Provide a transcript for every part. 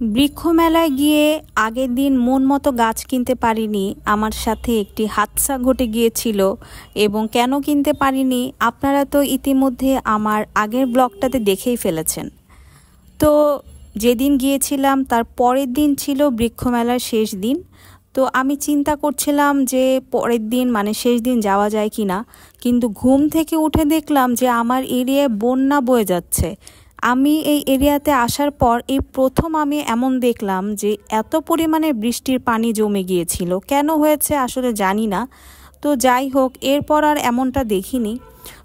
বৃক্ষ মেলায় গিয়ে আগের দিন মন মতো গাছ কিনতে পারিনি। আমার সাথে একটি হাদসা ঘটে গিয়েছিল এবং কেন কিনতে পারিনি আপনারা তো ইতিমধ্যে আমার আগের ব্লগটাতে দেখেই ফেলেছেন। তো যেদিন গিয়েছিলাম তার পরের দিন ছিল বৃক্ষ মেলার শেষ দিন। তো আমি চিন্তা করছিলাম যে পরের দিন মানে শেষ দিন যাওয়া যায় কি না, কিন্তু ঘুম থেকে উঠে দেখলাম যে আমার এরিয়ায় বন্যা বয়ে যাচ্ছে। আমি এই এরিয়াতে আসার পর এই প্রথম আমি এমন দেখলাম যে এত পরিমাণে বৃষ্টির পানি জমে গিয়েছিল। কেন হয়েছে আসলে জানি না। তো যাই হোক, এরপর আর এমনটা দেখিনি।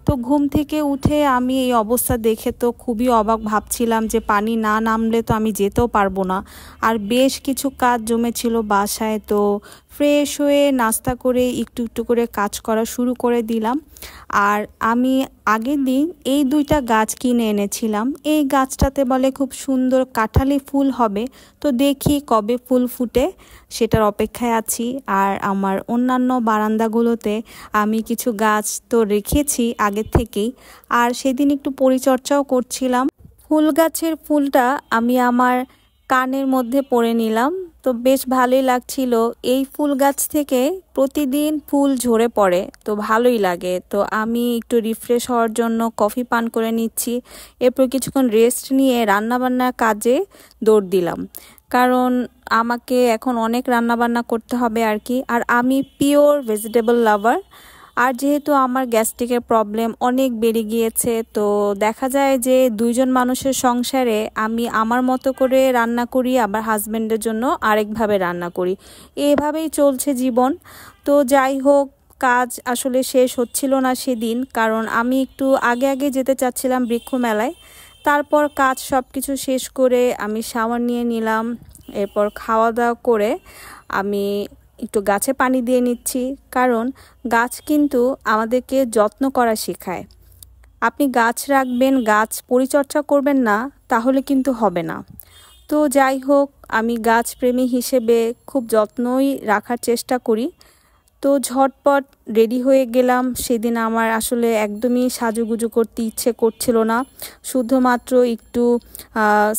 তো ঘুম থেকে উঠে আমি এই অবস্থা দেখে তো খুবই অবাক, ভাবছিলাম যে পানি না নামলে তো আমি যেতেও পারবো না। আর বেশ কিছু কাজ জমেছিল বাসায়, তো ফ্রেশ হয়ে নাস্তা করে একটু একটু করে কাজ করা শুরু করে দিলাম। আর আমি আগের দিন এই দুইটা গাছ কিনে এনেছিলাম। এই গাছটাতে বলে খুব সুন্দর কাঁঠালি ফুল হবে, তো দেখি কবে ফুল ফুটে সেটার অপেক্ষায় আছি। আর আমার অন্যান্য বারান্দাগুলোতে আমি কিছু গাছ তো রেখেছি আগের থেকেই, আর সেদিন একটু পরিচর্যাও করছিলাম। ফুল গাছের ফুলটা আমি আমার কানের মধ্যে পরে নিলাম, তো বেশ ভালোই লাগছিল। এই ফুল গাছ থেকে প্রতিদিন ফুল ঝরে পড়ে, তো ভালোই লাগে। তো আমি একটু রিফ্রেশ হওয়ার জন্য কফি পান করে নিচ্ছি। এরপর কিছুক্ষণ রেস্ট নিয়ে রান্নাবান্নার কাজে দৌড় দিলাম, কারণ আমাকে এখন অনেক রান্নাবান্না করতে হবে আর কি। আর আমি পিওর ভেজিটেবল লাভার। আর যেহেতু আমার গ্যাস্ট্রিকের প্রবলেম অনেক বেড়ে গিয়েছে, তো দেখা যায় যে দুইজন মানুষের সংসারে আমি আমার মতো করে রান্না করি, আবার হাজব্যান্ডের জন্য আরেকভাবে রান্না করি। এভাবেই চলছে জীবন। তো যাই হোক, কাজ আসলে শেষ হচ্ছিল না সেদিন, কারণ আমি একটু আগে আগে যেতে চাচ্ছিলাম বৃক্ষ মেলায়। তারপর কাজ সব কিছু শেষ করে আমি শাওয়ার নিয়ে নিলাম। এরপর খাওয়া দাওয়া করে আমি একটু গাছে পানি দিয়ে নিচ্ছি, কারণ গাছ কিন্তু আমাদেরকে যত্ন করা শেখায়। আপনি গাছ রাখবেন, গাছ পরিচর্যা করবেন না, তাহলে কিন্তু হবে না। তো যাই হোক, আমি গাছ প্রেমী হিসেবে খুব যত্নই রাখার চেষ্টা করি। তো ঝটপট রেডি হয়ে গেলাম। সেদিন আমার আসলে একদমই সাজুগুজু করতে ইচ্ছে করছিল না, শুধুমাত্র একটু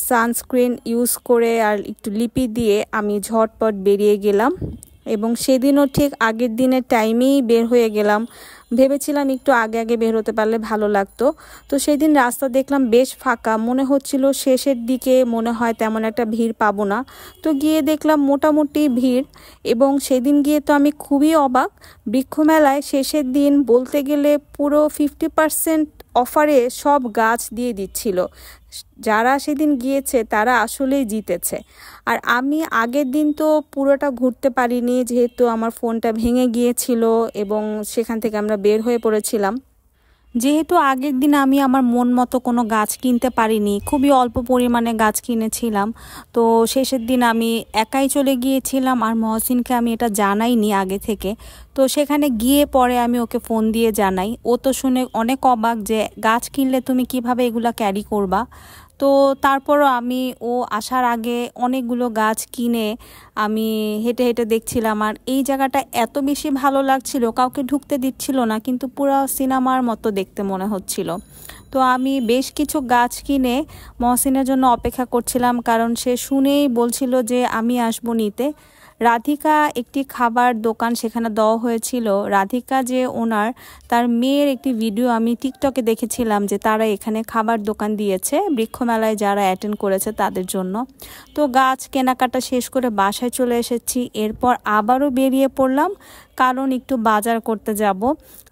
সানস্ক্রিন ইউজ করে আর একটু লিপি দিয়ে আমি ঝটপট বেরিয়ে গেলাম। এবং সেদিনও ঠিক আগের দিনের টাইমেই বের হয়ে গেলাম। ভেবেছিলাম একটু আগে আগে বের হতে পারলে ভালো লাগতো। তো সেদিন রাস্তা দেখলাম বেশ ফাঁকা, মনে হচ্ছিল শেষের দিকে মনে হয় তেমন একটা ভিড় পাবো না। তো গিয়ে দেখলাম মোটামুটি ভিড়। এবং সেদিন গিয়ে তো আমি খুবই অবাক, বৃক্ষ মেলায় শেষের দিন বলতে গেলে পুরো 50% অফারে সব গাছ দিয়ে দিচ্ছিল। যারা সেদিন গিয়েছে তারা আসলেই জিতেছে। আর আমি আগের দিন তো পুরোটা ঘুরতে পারিনি, যেহেতু আমার ফোনটা ভেঙে গিয়েছিল এবং সেখান থেকে আমরা বের হয়ে পড়েছিলাম। যেহেতু আগের দিন আমি আমার মন মতো কোনো গাছ কিনতে পারিনি, খুবই অল্প পরিমাণে গাছ কিনেছিলাম, তো শেষের দিন আমি একাই চলে গিয়েছিলাম। আর মহসিনকে আমি এটা জানাইনি আগে থেকে। তো সেখানে গিয়ে পরে আমি ওকে ফোন দিয়ে জানাই। ও তো শুনে অনেক অবাক যে গাছ কিনলে তুমি কিভাবে এগুলা ক্যারি করবা। তো তারপরও আমি ও আসার আগে অনেকগুলো গাছ কিনে আমি হেঁটে হেঁটে দেখছিলাম। আর এই জায়গাটা এত বেশি ভালো লাগছিল, কাউকে ঢুকতে দিচ্ছিল না, কিন্তু পুরো সিনেমার মতো দেখতে মনে হচ্ছিল। তো আমি বেশ কিছু গাছ কিনে মহসিনের জন্য অপেক্ষা করছিলাম, কারণ সে শুনেই বলছিল যে আমি আসবো নিতে। রাধিকা একটি খাবার দোকান সেখানে দেওয়া হয়েছিল। রাধিকা যে ওনার, তার মেয়ের একটি ভিডিও আমি টিকটকে দেখেছিলাম যে তারা এখানে খাবার দোকান দিয়েছে বৃক্ষ মেলায় যারা অ্যাটেন্ড করেছে তাদের জন্য। তো গাছ কেনাকাটা শেষ করে বাসায় চলে এসেছি। এরপর আবারও বেরিয়ে পড়লাম, কারণ একটু বাজার করতে যাব।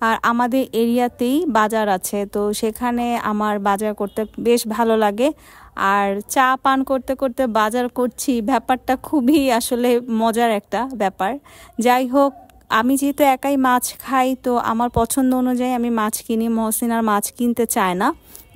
আর আমাদের এরিয়াতেই বাজার আছে, তো সেখানে আমার বাজার করতে বেশ ভালো লাগে। আর চা পান করতে করতে বাজার করছি, ব্যাপারটা খুবই আসলে মজার একটা ব্যাপার। যাই হোক, আমি যেহেতু একাই মাছ খাই, তো আমার পছন্দ অনুযায়ী আমি মাছ কিনি। মহসিন আর মাছ কিনতে চায় না,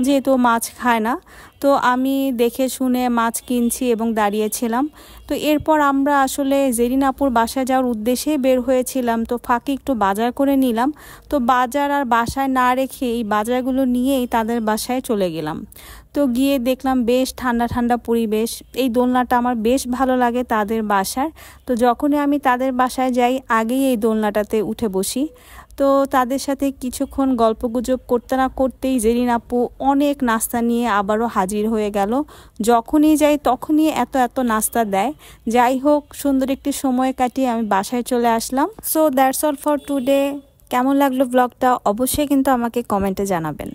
যেহেতু মাছ খায় না। তো আমি দেখে শুনে মাছ কিনছি এবং দাঁড়িয়েছিলাম। তো এরপর আমরা আসলে জেরিন আপুর বাসায় যাওয়ার উদ্দেশ্যেই বের হয়েছিলাম, তো ফাঁকে একটু বাজার করে নিলাম। তো বাজার আর বাসায় না রেখে এই বাজারগুলো নিয়েই তাদের বাসায় চলে গেলাম। তো গিয়ে দেখলাম বেশ ঠান্ডা ঠান্ডা পরিবেশ। এই দোলনাটা আমার বেশ ভালো লাগে তাদের বাসার। তো যখনই আমি তাদের বাসায় যাই আগেই এই দোলনাটাতে উঠে বসি। তো তো তাদের সাথে কিছুক্ষণ গল্পগুজব করতে না করতেই জেরিন আপু অনেক নাস্তা নিয়ে আবারও হাজির হয়ে গেল। যখনই যাই তখনই এত এত নাস্তা দেয়। যাই হোক, সুন্দর একটি সময় কাটিয়ে আমি বাসায় চলে আসলাম। So that's all for today. কেমন লাগলো ব্লগটা অবশ্যই কিন্তু আমাকে কমেন্টে জানাবেন।